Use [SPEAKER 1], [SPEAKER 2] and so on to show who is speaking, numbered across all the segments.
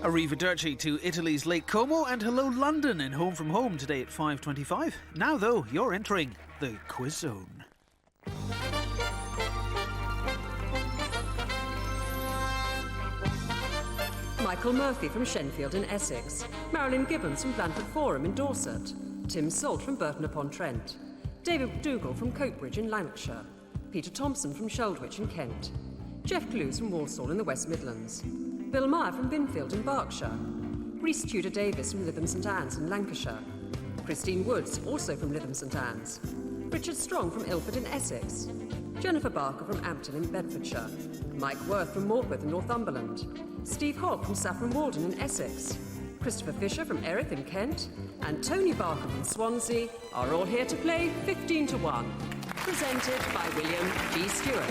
[SPEAKER 1] Arrivederci to Italy's Lake Como and hello London in Home from Home today at 5:25. Now though, you're entering the Quiz Zone.
[SPEAKER 2] Michael Murphy from Shenfield in Essex, Marilyn Gibbons from Blandford Forum in Dorset, Tim Salt from Burton-upon-Trent, David Dougal from Coatbridge in Lancashire, Peter Thompson from Sholdwich in Kent, Jeff Clues from Walsall in the West Midlands, Bill Meyer from Binfield in Berkshire, Rhys Tudor Davis from Lytham St Anne's in Lancashire, Christine Woods, also from Lytham St Anne's, Richard Strong from Ilford in Essex, Jennifer Barker from Ampton in Bedfordshire, Mike Worth from Morpeth in Northumberland, Steve Hogg from Saffron Walden in Essex, Christopher Fisher from Erith in Kent, and Tony Barker from Swansea are all here to play 15 to 1, presented by William G. Stewart.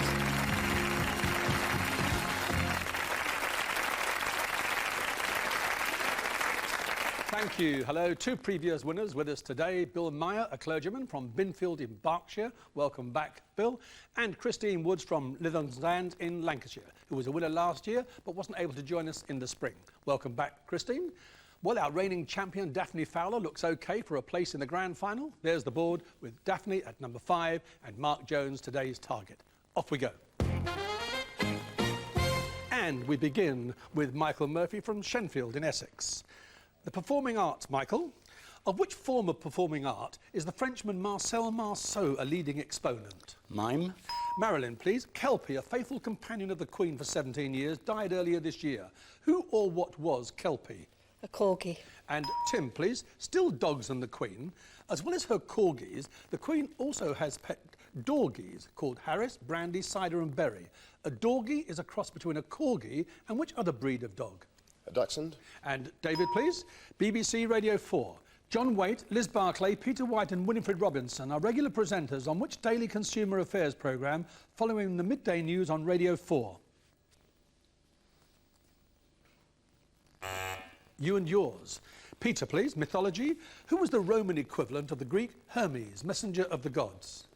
[SPEAKER 3] Thank you. Hello. Two previous winners with us today. Bill Meyer, a clergyman from Binfield in Berkshire. Welcome back, Bill. And Christine Woods from Lytham St Anne's in Lancashire, who was a winner last year but wasn't able to join us in the spring. Welcome back, Christine. Well, our reigning champion, Daphne Fowler, looks OK for a place in the grand final. There's the board with Daphne at number 5 and Mark Jones, today's target. Off we go. And we begin with Michael Murphy from Shenfield in Essex. The performing arts, Michael. Of which form of performing art is the Frenchman Marcel Marceau a leading exponent?
[SPEAKER 4] Mime.
[SPEAKER 3] Marilyn, please. Kelpie, a faithful companion of the Queen for 17 years, died earlier this year. Who or what was Kelpie?
[SPEAKER 5] A corgi.
[SPEAKER 3] And Tim, please. Still dogs and the Queen. As well as her corgis, the Queen also has pet dorgies called Harris, Brandy, Cider and Berry. A dorgie is a cross between a corgi and which other breed of dog?
[SPEAKER 6] A dachshund.
[SPEAKER 3] And David, please. BBC Radio 4. John Waite, Liz Barclay, Peter White and Winifred Robinson are regular presenters on which daily consumer affairs programme following the midday news on Radio 4? You and yours. Peter, please. Mythology. Who was the Roman equivalent of the Greek Hermes, messenger of the gods?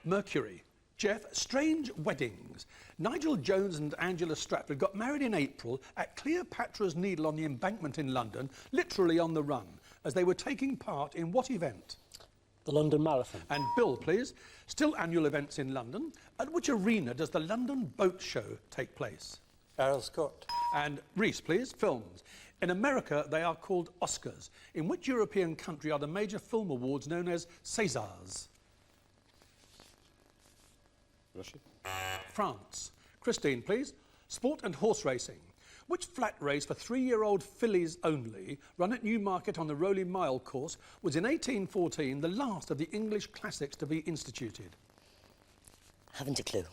[SPEAKER 3] Mercury. Jeff, strange weddings. Nigel Jones and Angela Stratford got married in April at Cleopatra's Needle on the Embankment in London, literally on the run, as they were taking part in what event?
[SPEAKER 4] The London Marathon.
[SPEAKER 3] And Bill, please. Still annual events in London. At which arena does the London Boat Show take place?
[SPEAKER 4] Earl Scott.
[SPEAKER 3] And Rhys, please. Films. In America, they are called Oscars. In which European country are the major film awards known as Césars?
[SPEAKER 6] Russia.
[SPEAKER 3] France. Christine, please. Sport and horse racing. Which flat race for 3-year-old fillies only, run at Newmarket on the Rowley Mile course, was in 1814 the last of the English classics to be instituted?
[SPEAKER 5] Haven't a clue.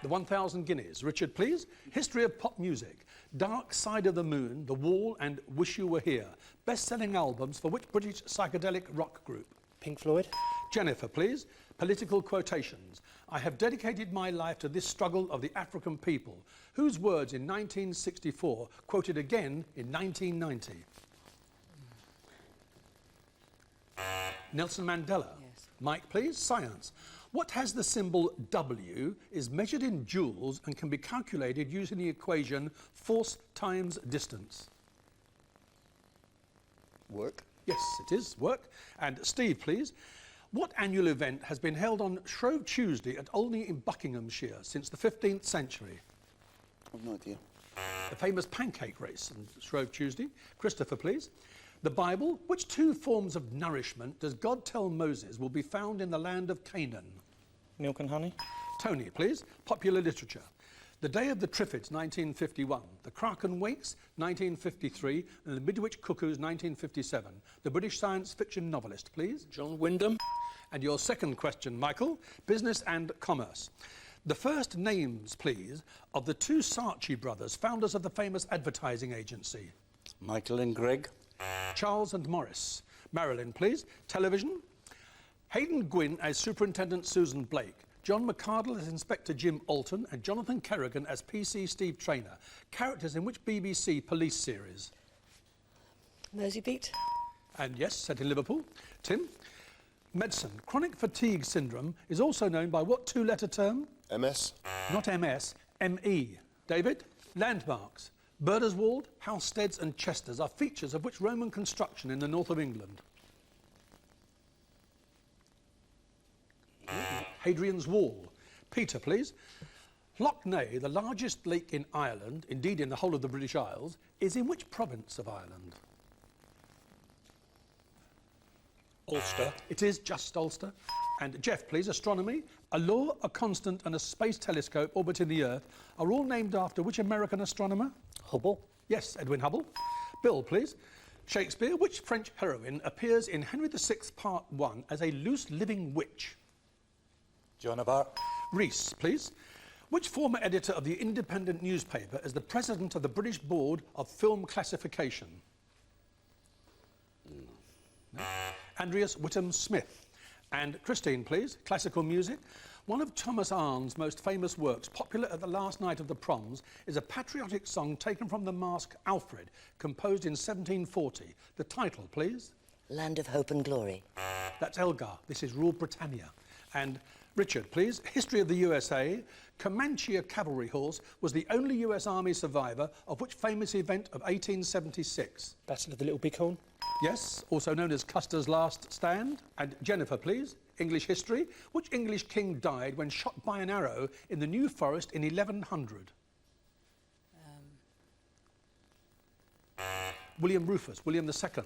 [SPEAKER 3] The 1,000 Guineas. Richard, please. History of pop music. Dark Side of the Moon, The Wall and Wish You Were Here. Best-selling albums for which British psychedelic rock group?
[SPEAKER 4] Pink Floyd.
[SPEAKER 3] Jennifer, please. Political quotations. I have dedicated my life to this struggle of the African people, whose words in 1964 quoted again in 1990. Nelson Mandela.
[SPEAKER 5] Yes.
[SPEAKER 3] Mike, please. Science. What has the symbol W, is measured in joules and can be calculated using the equation force times distance?
[SPEAKER 6] Work.
[SPEAKER 3] Yes, it is. Work. And Steve, please. What annual event has been held on Shrove Tuesday at Olney in Buckinghamshire since the 15th century?
[SPEAKER 6] I've no idea.
[SPEAKER 3] The famous pancake race on Shrove Tuesday. Christopher, please. The Bible. Which two forms of nourishment does God tell Moses will be found in the land of Canaan?
[SPEAKER 4] Milk and honey.
[SPEAKER 3] Tony, please. Popular literature. The Day of the Triffids, 1951. The Kraken Wakes, 1953. And the Midwich Cuckoos, 1957. The British science fiction novelist, please.
[SPEAKER 4] John Wyndham.
[SPEAKER 3] And your second question, Michael. Business and commerce. The first names, please, of the two Saatchi brothers, founders of the famous advertising agency.
[SPEAKER 4] Michael and Greg.
[SPEAKER 3] Charles and Morris. Marilyn, please. Television. Hayden Gwynn as Superintendent Susan Blake. John McCardle as Inspector Jim Alton and Jonathan Kerrigan as PC Steve Traynor. Characters in which BBC police series?
[SPEAKER 5] Merseybeat.
[SPEAKER 3] And yes, set in Liverpool. Tim? Medicine. Chronic fatigue syndrome is also known by what two-letter term?
[SPEAKER 6] MS.
[SPEAKER 3] Not MS, ME. David, landmarks. Burdeswald, Housesteads and Chesters are features of which Roman construction in the north of England? Hadrian's Wall. Peter, please. Lough Neagh, the largest lake in Ireland, indeed in the whole of the British Isles, is in which province of Ireland?
[SPEAKER 4] Ulster.
[SPEAKER 3] It is just Ulster. And Jeff, please, astronomy. A law, a constant and a space telescope orbiting the Earth are all named after which American astronomer?
[SPEAKER 4] Hubble.
[SPEAKER 3] Yes, Edwin Hubble. Bill, please. Shakespeare, which French heroine appears in Henry VI Part 1 as a loose living witch?
[SPEAKER 4] Joan of Arc.
[SPEAKER 3] Reese, please. Which former editor of the Independent newspaper is the president of the British Board of Film Classification? No. Andreas Whittam Smith. And Christine, please. Classical music. One of Thomas Arne's most famous works, popular at the last night of the proms, is a patriotic song taken from the masque Alfred, composed in 1740. The title, please.
[SPEAKER 5] Land of Hope and Glory.
[SPEAKER 3] That's Elgar. This is Rule Britannia. And Richard, please. History of the USA. Comanche Cavalry Horse was the only US Army survivor of which famous event of 1876?
[SPEAKER 4] Battle of the Little Bighorn.
[SPEAKER 3] Yes, also known as Custer's Last Stand. And Jennifer, please. English history. Which English king died when shot by an arrow in the New Forest in 1100? William Rufus, William II.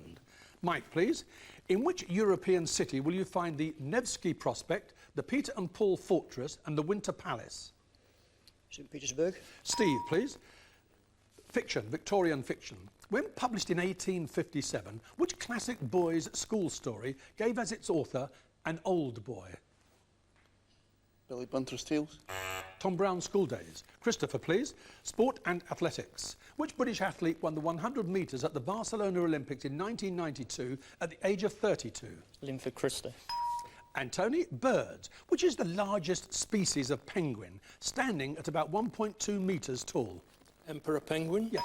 [SPEAKER 3] Mike, please. In which European city will you find the Nevsky Prospect, the Peter and Paul Fortress and the Winter Palace?
[SPEAKER 6] St. Petersburg.
[SPEAKER 3] Steve, please. Fiction, Victorian fiction. When published in 1857, which classic boys' school story gave as its author an old boy?
[SPEAKER 6] Billy Bunter's Tales.
[SPEAKER 3] Tom Brown's School Days. Christopher, please. Sport and athletics. Which British athlete won the 100 metres at the Barcelona Olympics in 1992 at the age of 32?
[SPEAKER 4] Linford Christie.
[SPEAKER 3] And Tony, birds. Which is the largest species of penguin, standing at about 1.2 metres tall?
[SPEAKER 4] Emperor penguin.
[SPEAKER 3] Yes.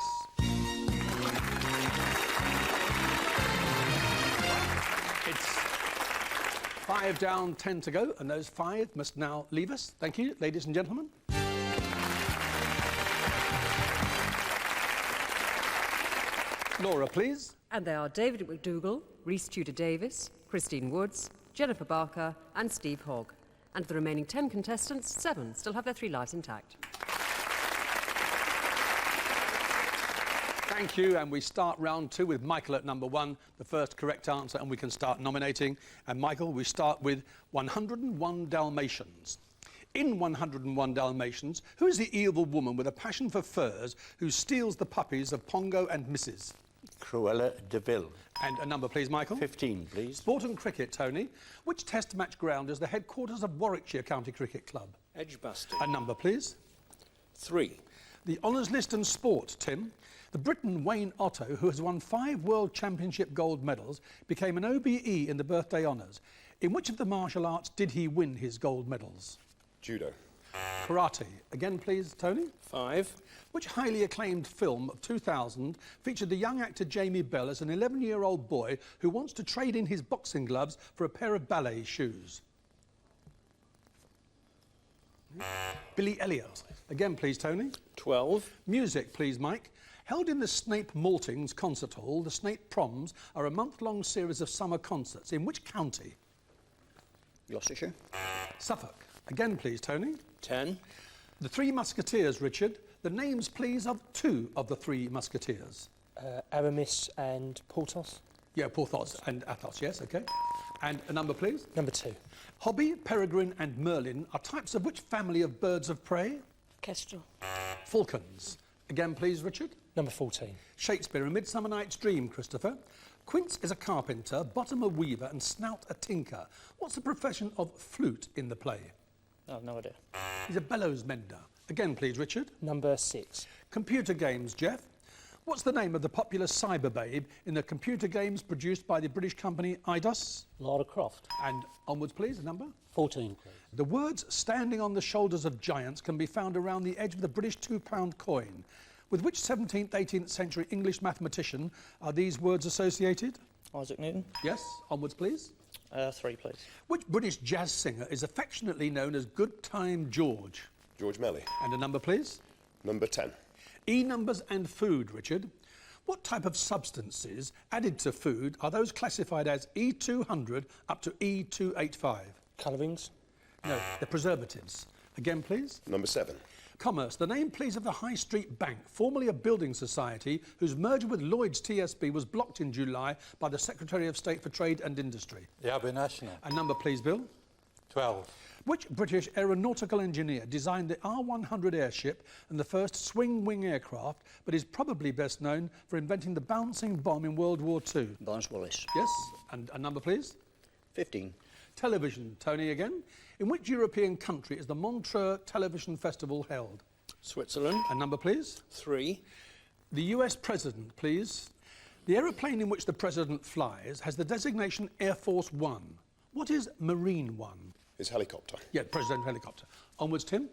[SPEAKER 3] It's 5 down, 10 to go, and those 5 must now leave us. Thank you, ladies and gentlemen. Laura, please.
[SPEAKER 2] And they are David McDougall, Rhys Tudor-Davis, Christine Woods, Jennifer Barker and Steve Hogg. And the remaining 10 contestants, 7, still have their 3 lives intact.
[SPEAKER 3] Thank you, and we start round 2 with Michael at number 1, the first correct answer, and we can start nominating. And Michael, we start with 101 Dalmatians. In 101 Dalmatians, who is the evil woman with a passion for furs who steals the puppies of Pongo and Mrs?
[SPEAKER 7] Cruella de Vil.
[SPEAKER 3] And a number, please, Michael.
[SPEAKER 7] 15, please.
[SPEAKER 3] Sport and cricket, Tony. Which test match ground is the headquarters of Warwickshire County Cricket Club?
[SPEAKER 4] Edgbaston.
[SPEAKER 3] A number, please.
[SPEAKER 4] 3.
[SPEAKER 3] The honours list and sport, Tim. The Briton Wayne Otto, who has won 5 World Championship gold medals, became an OBE in the birthday honours. In which of the martial arts did he win his gold medals?
[SPEAKER 6] Judo.
[SPEAKER 3] Karate. Again, please, Tony.
[SPEAKER 4] 5.
[SPEAKER 3] Which highly acclaimed film of 2000 featured the young actor Jamie Bell as an 11-year-old boy who wants to trade in his boxing gloves for a pair of ballet shoes? Billy Elliot. Again, please, Tony.
[SPEAKER 4] 12.
[SPEAKER 3] Music, please, Mike. Held in the Snape Maltings Concert Hall, the Snape Proms are a month-long series of summer concerts. In which county?
[SPEAKER 6] Gloucestershire.
[SPEAKER 3] Suffolk. Again, please, Tony.
[SPEAKER 4] 10.
[SPEAKER 3] The Three Musketeers, Richard. The names, please, of 2 of the Three Musketeers.
[SPEAKER 8] Aramis and Porthos.
[SPEAKER 3] Yeah, Porthos and Athos, yes, OK. And a number, please.
[SPEAKER 8] Number 2.
[SPEAKER 3] Hobby, Peregrine and Merlin are types of which family of birds of prey?
[SPEAKER 5] Kestrel.
[SPEAKER 3] Falcons. Again, please, Richard.
[SPEAKER 8] Number 14.
[SPEAKER 3] Shakespeare, A Midsummer Night's Dream, Christopher. Quince is a carpenter, Bottom a weaver and Snout a tinker. What's the profession of Flute in the play?
[SPEAKER 4] I have no idea.
[SPEAKER 3] He's a bellows mender. Again, please, Richard.
[SPEAKER 8] Number 6.
[SPEAKER 3] Computer games, Jeff. What's the name of the popular cyber babe in the computer games produced by the British company Eidos?
[SPEAKER 8] Lara Croft.
[SPEAKER 3] And onwards, please, a number.
[SPEAKER 8] 14, please.
[SPEAKER 3] The words standing on the shoulders of giants can be found around the edge of the British £2 coin. With which 17th, 18th century English mathematician are these words associated?
[SPEAKER 4] Isaac Newton.
[SPEAKER 3] Yes, onwards, please.
[SPEAKER 4] 3, please.
[SPEAKER 3] Which British jazz singer is affectionately known as Good Time George?
[SPEAKER 6] George Melly.
[SPEAKER 3] And a number, please.
[SPEAKER 6] Number 10.
[SPEAKER 3] E-numbers and food, Richard. What type of substances added to food are those classified as E200 up to E285?
[SPEAKER 8] Colourings.
[SPEAKER 3] No, they're preservatives. Again, please.
[SPEAKER 6] Number 7.
[SPEAKER 3] Commerce. The name, please, of the High Street Bank, formerly a building society, whose merger with Lloyds TSB was blocked in July by the Secretary of State for Trade and Industry.
[SPEAKER 7] The Abbey National.
[SPEAKER 3] A number, please, Bill.
[SPEAKER 7] 12.
[SPEAKER 3] Which British aeronautical engineer designed the R100 airship and the first swing-wing aircraft, but is probably best known for inventing the bouncing bomb in World War II?
[SPEAKER 6] Barnes Wallis.
[SPEAKER 3] Yes, and a number, please.
[SPEAKER 6] 15.
[SPEAKER 3] Television, Tony again. In which European country is the Montreux Television Festival held?
[SPEAKER 9] Switzerland.
[SPEAKER 3] A number, please.
[SPEAKER 9] 3.
[SPEAKER 3] The US President, please. The aeroplane in which the President flies has the designation Air Force One. What is Marine One?
[SPEAKER 6] His helicopter.
[SPEAKER 3] Yeah, President helicopter. Onwards, Tim.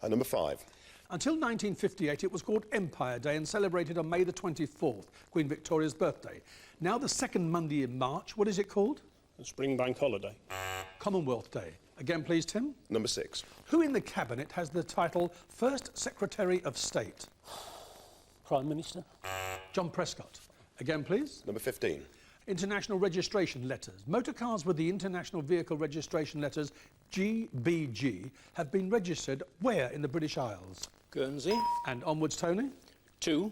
[SPEAKER 6] Number 5.
[SPEAKER 3] Until 1958, it was called Empire Day and celebrated on May the 24th, Queen Victoria's birthday. Now the second Monday in March, what is it called?
[SPEAKER 9] The Spring Bank Holiday.
[SPEAKER 3] Commonwealth Day. Again, please, Tim.
[SPEAKER 6] Number 6.
[SPEAKER 3] Who in the Cabinet has the title First Secretary of State?
[SPEAKER 8] Prime Minister.
[SPEAKER 3] John Prescott. Again, please.
[SPEAKER 6] Number 15.
[SPEAKER 3] International registration letters. Motor cars with the International Vehicle Registration letters GBG have been registered where in the British Isles?
[SPEAKER 9] Guernsey.
[SPEAKER 3] And onwards, Tony.
[SPEAKER 9] 2.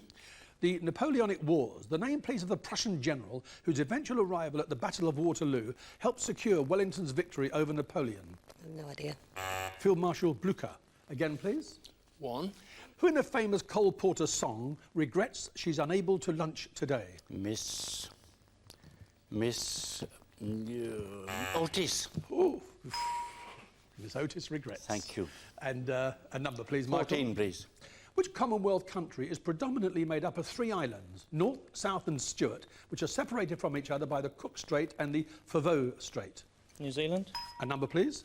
[SPEAKER 3] The Napoleonic Wars, the name, please, of the Prussian general whose eventual arrival at the Battle of Waterloo helped secure Wellington's victory over Napoleon.
[SPEAKER 5] No idea.
[SPEAKER 3] Field Marshal Blucher. Again, please.
[SPEAKER 9] 1.
[SPEAKER 3] Who in the famous Cole Porter song regrets she's unable to lunch today?
[SPEAKER 7] Miss Otis.
[SPEAKER 3] Oh, Miss Otis regrets.
[SPEAKER 7] Thank you.
[SPEAKER 3] And a number, please, Michael.
[SPEAKER 7] 14, please.
[SPEAKER 3] Which Commonwealth country is predominantly made up of 3 islands, North, South and Stewart, which are separated from each other by the Cook Strait and the Foveaux Strait?
[SPEAKER 4] New Zealand.
[SPEAKER 3] A number, please.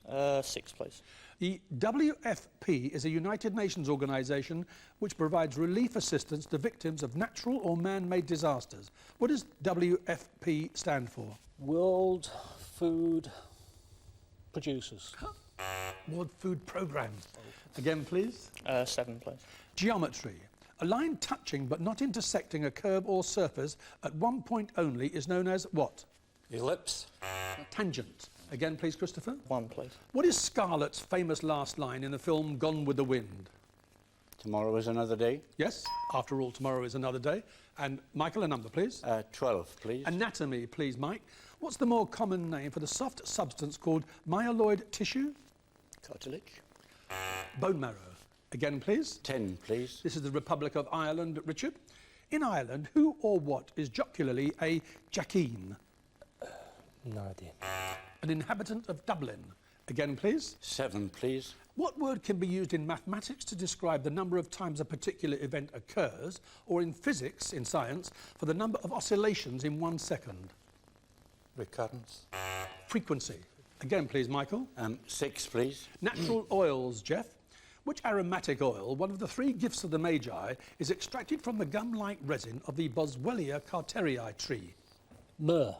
[SPEAKER 4] 6, please.
[SPEAKER 3] The WFP is a United Nations organisation which provides relief assistance to victims of natural or man-made disasters. What does WFP stand for?
[SPEAKER 8] World Food Producers.
[SPEAKER 3] World Food Programme. Again, please.
[SPEAKER 4] 7, please.
[SPEAKER 3] Geometry. A line touching but not intersecting a curve or surface at one point only is known as what?
[SPEAKER 7] Ellipse.
[SPEAKER 3] Tangent. Again, please, Christopher.
[SPEAKER 4] 1, please.
[SPEAKER 3] What is Scarlett's famous last line in the film Gone with the Wind?
[SPEAKER 7] Tomorrow is another day.
[SPEAKER 3] Yes, after all, tomorrow is another day. And Michael, a number, please.
[SPEAKER 7] 12, please.
[SPEAKER 3] Anatomy, please, Mike. What's the more common name for the soft substance called myeloid tissue?
[SPEAKER 6] Cartilage.
[SPEAKER 3] Bone marrow. Again, please.
[SPEAKER 7] 10, please.
[SPEAKER 3] This is the Republic of Ireland, Richard. In Ireland, who or what is jocularly a Jackeen?
[SPEAKER 8] No idea.
[SPEAKER 3] An inhabitant of Dublin. Again, please.
[SPEAKER 7] 7, please.
[SPEAKER 3] What word can be used in mathematics to describe the number of times a particular event occurs, or in physics, in science, for the number of oscillations in 1 second?
[SPEAKER 7] Recurrence.
[SPEAKER 3] Frequency. Again, please, Michael.
[SPEAKER 7] 6, please.
[SPEAKER 3] Natural oils, Jeff. Which aromatic oil, one of the 3 gifts of the Magi, is extracted from the gum-like resin of the Boswellia carterii tree?
[SPEAKER 8] Myrrh.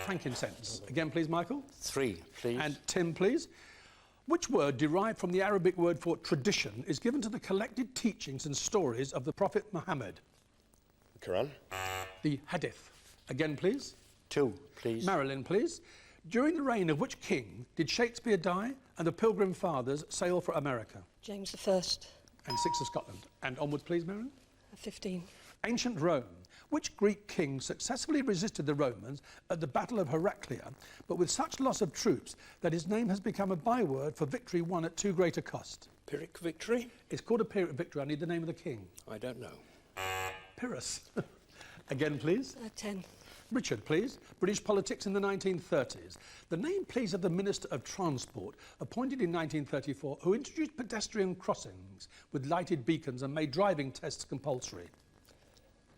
[SPEAKER 3] Frankincense. Again, please, Michael.
[SPEAKER 7] 3, please.
[SPEAKER 3] And Tim, please. Which word, derived from the Arabic word for tradition, is given to the collected teachings and stories of the Prophet Muhammad?
[SPEAKER 6] Quran.
[SPEAKER 3] The Hadith. Again, please.
[SPEAKER 7] 2, please.
[SPEAKER 3] Marilyn, please. During the reign of which king did Shakespeare die and the Pilgrim Fathers sail for America?
[SPEAKER 5] James I.
[SPEAKER 3] And 6 of Scotland. And onwards, please, Marilyn.
[SPEAKER 5] 15.
[SPEAKER 3] Ancient Rome. Which Greek king successfully resisted the Romans at the Battle of Heraclea, but with such loss of troops that his name has become a byword for victory won at too great a cost?
[SPEAKER 9] Pyrrhic victory?
[SPEAKER 3] It's called a Pyrrhic victory. I need the name of the king.
[SPEAKER 9] I don't know.
[SPEAKER 3] Pyrrhus. Again, please.
[SPEAKER 5] 10.
[SPEAKER 3] Richard, please. British politics in the 1930s. The name, please, of the Minister of Transport, appointed in 1934, who introduced pedestrian crossings with lighted beacons and made driving tests compulsory.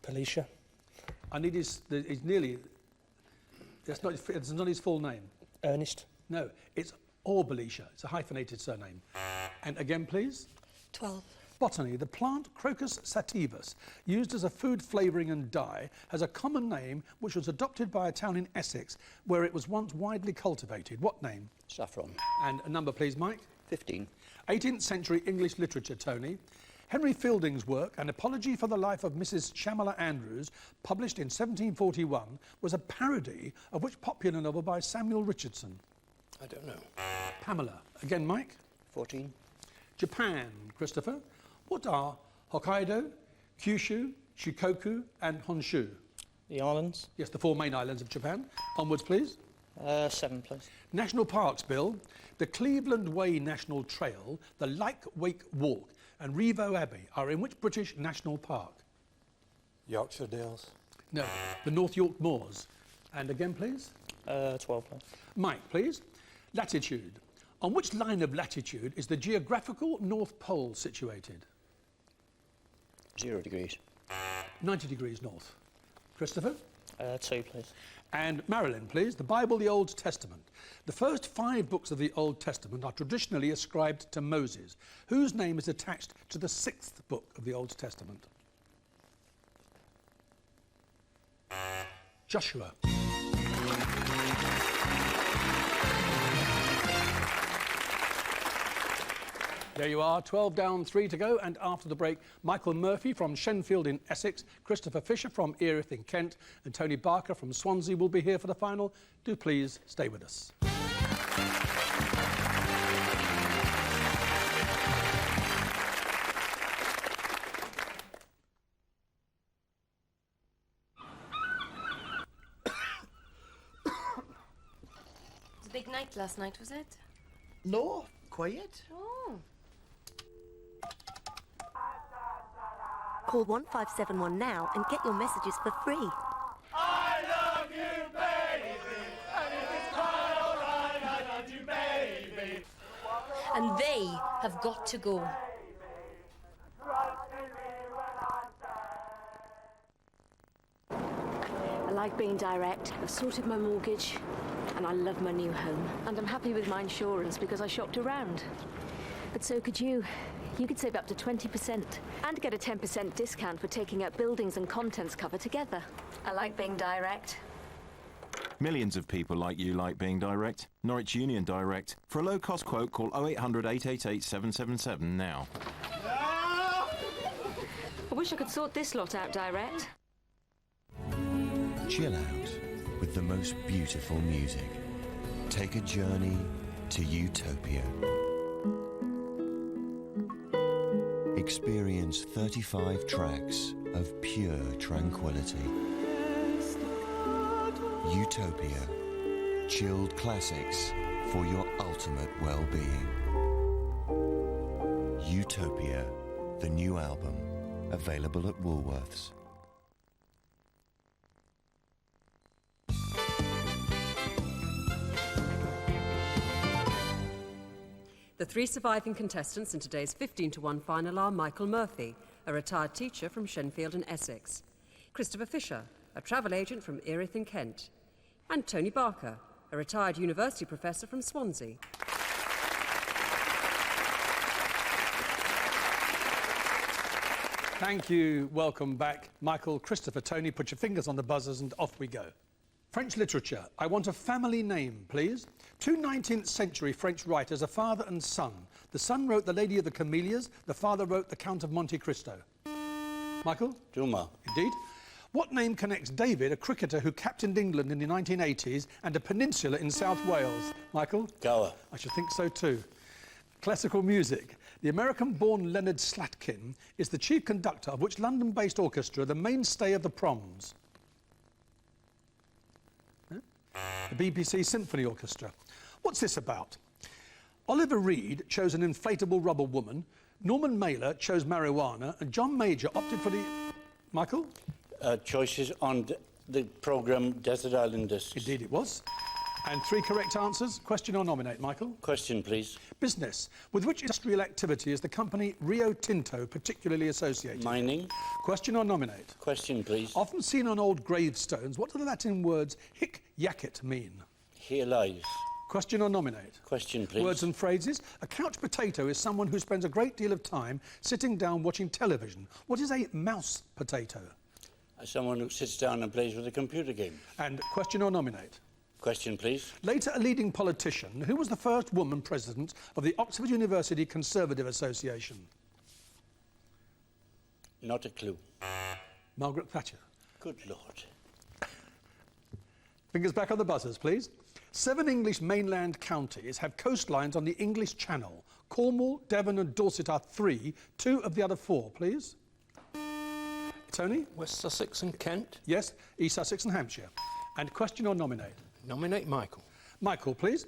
[SPEAKER 8] Policia.
[SPEAKER 3] I need he's nearly... It's not his full name.
[SPEAKER 8] Ernest.
[SPEAKER 3] No, it's Orbelicia. It's a hyphenated surname. And again, please.
[SPEAKER 5] 12.
[SPEAKER 3] Botany. The plant Crocus sativus, used as a food flavouring and dye, has a common name which was adopted by a town in Essex where it was once widely cultivated. What name?
[SPEAKER 6] Saffron.
[SPEAKER 3] And a number, please, Mike.
[SPEAKER 6] 15.
[SPEAKER 3] 18th century English literature, Tony. Henry Fielding's work, An Apology for the Life of Mrs. Shamala Andrews, published in 1741, was a parody of which popular novel by Samuel Richardson?
[SPEAKER 9] I don't know.
[SPEAKER 3] Pamela. Again, Mike.
[SPEAKER 4] 14.
[SPEAKER 3] Japan. Christopher. What are Hokkaido, Kyushu, Shikoku and Honshu?
[SPEAKER 4] The islands.
[SPEAKER 3] Yes, the 4 main islands of Japan. Onwards, please.
[SPEAKER 4] 7, please.
[SPEAKER 3] National parks, Bill. The Cleveland Way National Trail, the Lyke Wake Walk and Revo Abbey are in which British national park?
[SPEAKER 7] Yorkshire Dales.
[SPEAKER 3] No, the North York Moors. And again, please.
[SPEAKER 4] 12, please.
[SPEAKER 3] Mike, please. Latitude. On which line of latitude is the geographical North Pole situated?
[SPEAKER 4] 0 degrees.
[SPEAKER 3] 90 degrees north. Christopher?
[SPEAKER 4] 2, please.
[SPEAKER 3] And Marilyn, please. The Bible, the Old Testament. The first 5 books of the Old Testament are traditionally ascribed to Moses, whose name is attached to the 6th book of the Old Testament. Joshua. There you are, 12 down, 3 to go, and after the break, Michael Murphy from Shenfield in Essex, Christopher Fisher from Erith in Kent, and Tony Barker from Swansea will be here for the final. Do please stay with us.
[SPEAKER 10] It was a big night last night, was it?
[SPEAKER 11] No, quiet.
[SPEAKER 10] Oh.
[SPEAKER 12] Call 1571 now and get your messages for free.
[SPEAKER 13] I love you, baby. And if it's quite all right, I love you, baby.
[SPEAKER 10] And they have got to go.
[SPEAKER 14] I like being direct. I've sorted my mortgage and I love my new home. And I'm happy with my insurance because I shopped around. But so could you. You could save up to 20% and get a 10% discount for taking out buildings and contents cover together. I like being direct.
[SPEAKER 15] Millions of people like you like being direct. Norwich Union Direct. For a low-cost quote, call 0800 888 777 now.
[SPEAKER 14] I wish I could sort this lot out direct.
[SPEAKER 16] Chill out with the most beautiful music. Take a journey to Utopia. Experience 35 tracks of pure tranquility. Utopia. Chilled classics for your ultimate well-being. Utopia, the new album, available at Woolworths.
[SPEAKER 2] The 3 surviving contestants in today's 15-to-1 final are Michael Murphy, a retired teacher from Shenfield in Essex, Christopher Fisher, a travel agent from Erith in Kent, and Tony Barker, a retired university professor from Swansea.
[SPEAKER 3] Thank you. Welcome back. Michael, Christopher, Tony, put your fingers on the buzzers and off we go. French literature. I want a family name, please. 2 19th century French writers, a father and son. The son wrote The Lady of the Camellias. The father wrote The Count of Monte Cristo. Michael?
[SPEAKER 7] Dumas.
[SPEAKER 3] Indeed. What name connects David, a cricketer who captained England in the 1980s, and a peninsula in South Wales? Michael?
[SPEAKER 7] Gower.
[SPEAKER 3] I should think so too. Classical music. The American-born Leonard Slatkin is the chief conductor of which London-based orchestra, the mainstay of the Proms? The BBC Symphony Orchestra. What's this about? Oliver Reed chose an inflatable rubber woman, Norman Mailer chose marijuana, and John Major opted for the... Michael?
[SPEAKER 7] Choices on the programme Desert Island Discs.
[SPEAKER 3] Indeed it was. And 3 correct answers. Question or nominate, Michael?
[SPEAKER 7] Question, please.
[SPEAKER 3] Business. With which industrial activity is the company Rio Tinto particularly associated?
[SPEAKER 7] Mining.
[SPEAKER 3] Question or nominate?
[SPEAKER 7] Question, please.
[SPEAKER 3] Often seen on old gravestones, what do the Latin words hic jacet mean?
[SPEAKER 7] Here lies.
[SPEAKER 3] Question or nominate?
[SPEAKER 7] Question, please.
[SPEAKER 3] Words and phrases. A couch potato is someone who spends a great deal of time sitting down watching television. What is a mouse potato?
[SPEAKER 7] Someone who sits down and plays with a computer game.
[SPEAKER 3] And question or nominate?
[SPEAKER 7] Question, please.
[SPEAKER 3] Later a leading politician, who was the first woman president of the Oxford University Conservative Association?
[SPEAKER 7] Not a clue.
[SPEAKER 3] Margaret Thatcher.
[SPEAKER 7] Good Lord.
[SPEAKER 3] Fingers back on the buzzers, please. 7 English mainland counties have coastlines on the English Channel. Cornwall, Devon and Dorset are 3. 2 of the other 4, please. Tony?
[SPEAKER 9] West Sussex and Kent.
[SPEAKER 3] Yes, East Sussex and Hampshire. And question or nominate?
[SPEAKER 9] Nominate Michael.
[SPEAKER 3] Michael, please.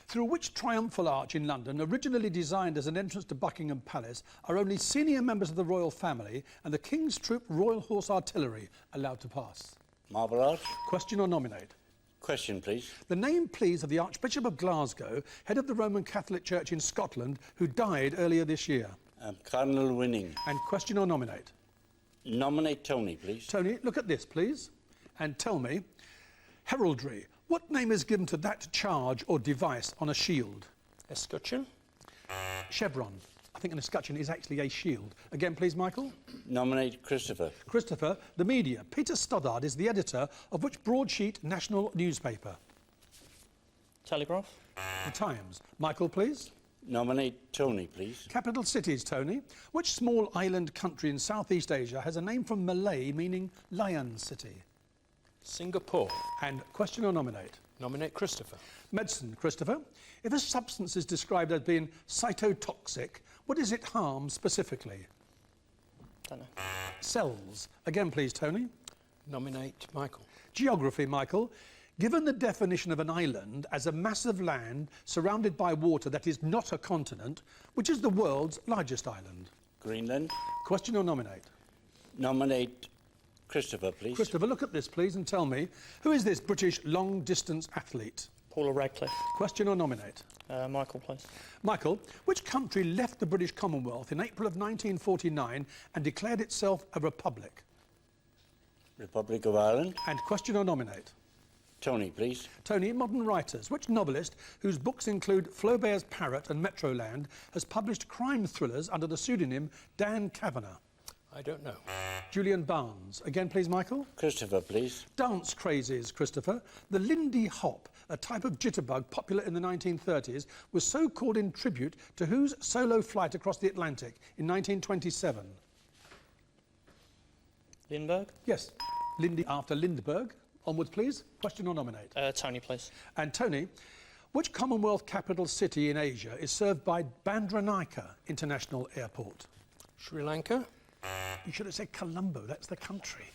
[SPEAKER 3] Through which triumphal arch in London, originally designed as an entrance to Buckingham Palace, are only senior members of the royal family and the King's Troop Royal Horse Artillery allowed to pass?
[SPEAKER 7] Marble Arch.
[SPEAKER 3] Question or nominate?
[SPEAKER 7] Question, please.
[SPEAKER 3] The name, please, of the Archbishop of Glasgow, head of the Roman Catholic Church in Scotland, who died earlier this year.
[SPEAKER 7] Cardinal Winning.
[SPEAKER 3] And question or nominate?
[SPEAKER 7] Nominate Tony, please.
[SPEAKER 3] Tony, look at this, please, and tell me, heraldry, what name is given to that charge or device on a shield?
[SPEAKER 9] Escutcheon.
[SPEAKER 3] Chevron. I think an escutcheon is actually a shield. Again, please, Michael.
[SPEAKER 7] Nominate Christopher.
[SPEAKER 3] Christopher, the media. Peter Stoddard is the editor of which broadsheet national newspaper?
[SPEAKER 4] Telegraph.
[SPEAKER 3] The Times. Michael, please.
[SPEAKER 7] Nominate Tony, please.
[SPEAKER 3] Capital cities, Tony. Which small island country in Southeast Asia has a name from Malay meaning lion city?
[SPEAKER 9] Singapore.
[SPEAKER 3] And question or nominate?
[SPEAKER 9] Nominate Christopher.
[SPEAKER 3] Medicine, Christopher. If a substance is described as being cytotoxic, what does it harm specifically?
[SPEAKER 4] Don't know.
[SPEAKER 3] Cells. Again, please, Tony.
[SPEAKER 9] Nominate Michael.
[SPEAKER 3] Geography, Michael. Given the definition of an island as a mass of land surrounded by water that is not a continent, which is the world's largest island?
[SPEAKER 7] Greenland.
[SPEAKER 3] Question or nominate?
[SPEAKER 7] Nominate Christopher, please.
[SPEAKER 3] Christopher, look at this, please, and tell me, who is this British long-distance athlete?
[SPEAKER 4] Paula Radcliffe.
[SPEAKER 3] Question or nominate?
[SPEAKER 4] Michael, please.
[SPEAKER 3] Michael, which country left the British Commonwealth in April of 1949 and declared itself a republic?
[SPEAKER 7] Republic of Ireland.
[SPEAKER 3] And question or nominate?
[SPEAKER 7] Tony, please.
[SPEAKER 3] Tony, modern writers. Which novelist, whose books include Flaubert's Parrot and Metroland, has published crime thrillers under the pseudonym Dan Kavanagh?
[SPEAKER 9] I don't know.
[SPEAKER 3] Julian Barnes. Again, please, Michael.
[SPEAKER 7] Christopher, please.
[SPEAKER 3] Dance crazes, Christopher. The Lindy Hop, a type of jitterbug popular in the 1930s, was so called in tribute to whose solo flight across the Atlantic in 1927?
[SPEAKER 4] Lindbergh.
[SPEAKER 3] Yes. Lindy after Lindbergh. Onwards, please. Question or nominate?
[SPEAKER 4] Tony, please.
[SPEAKER 3] And Tony, which Commonwealth capital city in Asia is served by Bandaranaike International Airport?
[SPEAKER 9] Sri Lanka.
[SPEAKER 3] You should have said Colombo. That's the country.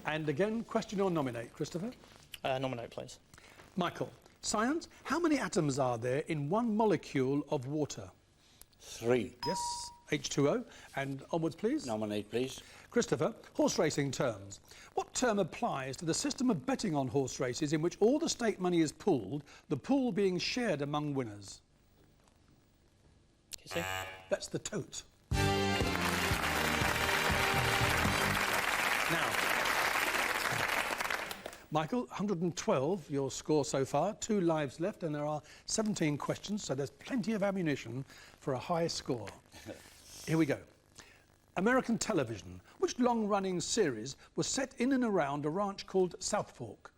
[SPEAKER 3] And again, question or nominate, Christopher?
[SPEAKER 4] Nominate, please.
[SPEAKER 3] Michael, science, how many atoms are there in one molecule of water?
[SPEAKER 7] 3.
[SPEAKER 3] Yes, H2O. And onwards, please.
[SPEAKER 7] Nominate, please.
[SPEAKER 3] Christopher, horse racing terms. What term applies to the system of betting on horse races in which all the stake money is pooled, the pool being shared among winners?
[SPEAKER 4] Kissing.
[SPEAKER 3] That's the tote. Now, Michael, 112, your score so far. 2 lives left, and there are 17 questions, so there's plenty of ammunition for a high score. Here we go. American television. Which long-running series was set in and around a ranch called South Fork?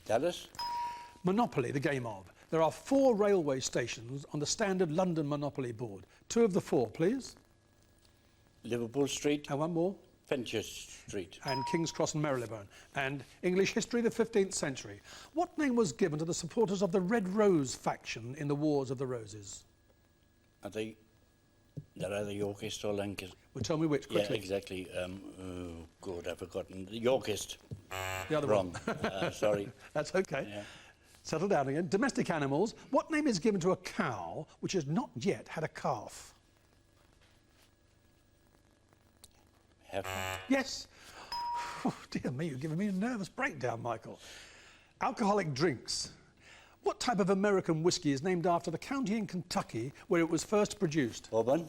[SPEAKER 7] Dallas.
[SPEAKER 3] Monopoly, the game of. There are 4 railway stations on the standard London Monopoly board. 2 of the 4, please.
[SPEAKER 7] Liverpool Street.
[SPEAKER 3] And 1 more.
[SPEAKER 7] Fenchurch Street.
[SPEAKER 3] And King's Cross and Marylebone. And English history, the 15th century. What name was given to the supporters of the Red Rose faction in the Wars of the Roses?
[SPEAKER 7] They're either Yorkist or Lancashire.
[SPEAKER 3] Well, tell me which, quickly.
[SPEAKER 7] Yeah, exactly. Oh, God, I've forgotten. The Yorkist.
[SPEAKER 3] The other
[SPEAKER 7] Wrong.
[SPEAKER 3] one.
[SPEAKER 7] Sorry.
[SPEAKER 3] That's okay.
[SPEAKER 7] Yeah.
[SPEAKER 3] Settle down again. Domestic animals. What name is given to a cow which has not yet had a calf?
[SPEAKER 7] Heifer.
[SPEAKER 3] Yes. Oh, dear me, you're giving me a nervous breakdown, Michael. Alcoholic drinks. What type of American whiskey is named after the county in Kentucky where it was first produced?
[SPEAKER 7] Bourbon.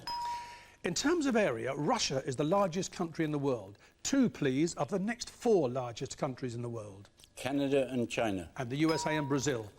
[SPEAKER 3] In terms of area, Russia is the largest country in the world. 2, please, of the next 4 largest countries in the world.
[SPEAKER 7] Canada and China.
[SPEAKER 3] And the USA and Brazil.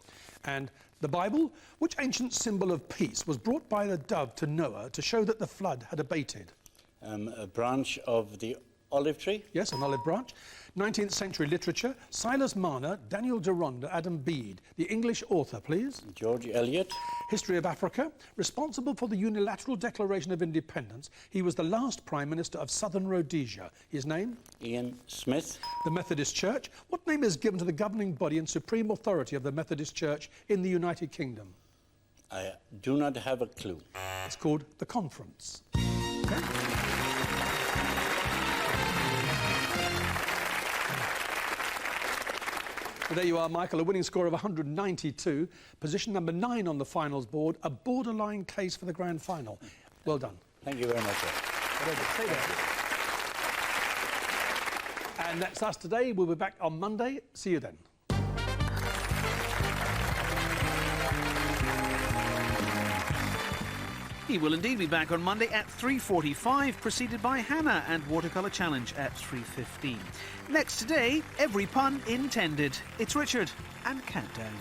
[SPEAKER 3] And the Bible, which ancient symbol of peace was brought by the dove to Noah to show that the flood had abated?
[SPEAKER 7] A branch of the Olive tree.
[SPEAKER 3] Yes, an olive branch. 19th century literature. Silas Marner, Daniel Deronda, Adam Bede. The English author, please.
[SPEAKER 7] George Eliot.
[SPEAKER 3] History of Africa. Responsible for the unilateral declaration of independence. He was the last Prime Minister of Southern Rhodesia. His name?
[SPEAKER 7] Ian Smith.
[SPEAKER 3] The Methodist Church. What name is given to the governing body and supreme authority of the Methodist Church in the United Kingdom?
[SPEAKER 7] I do not have a clue.
[SPEAKER 3] It's called the Conference. Okay. So there you are, Michael, a winning score of 192. Position number 9 on the finals board, a borderline case for the grand final. Well done.
[SPEAKER 7] Thank you very much, sir.
[SPEAKER 3] Stay there. And that's us today. We'll be back on Monday. See you then.
[SPEAKER 1] He will indeed be back on Monday at 3:45, preceded by Hannah and Watercolour Challenge at 3:15. Next today, every pun intended. It's Richard and Countdown.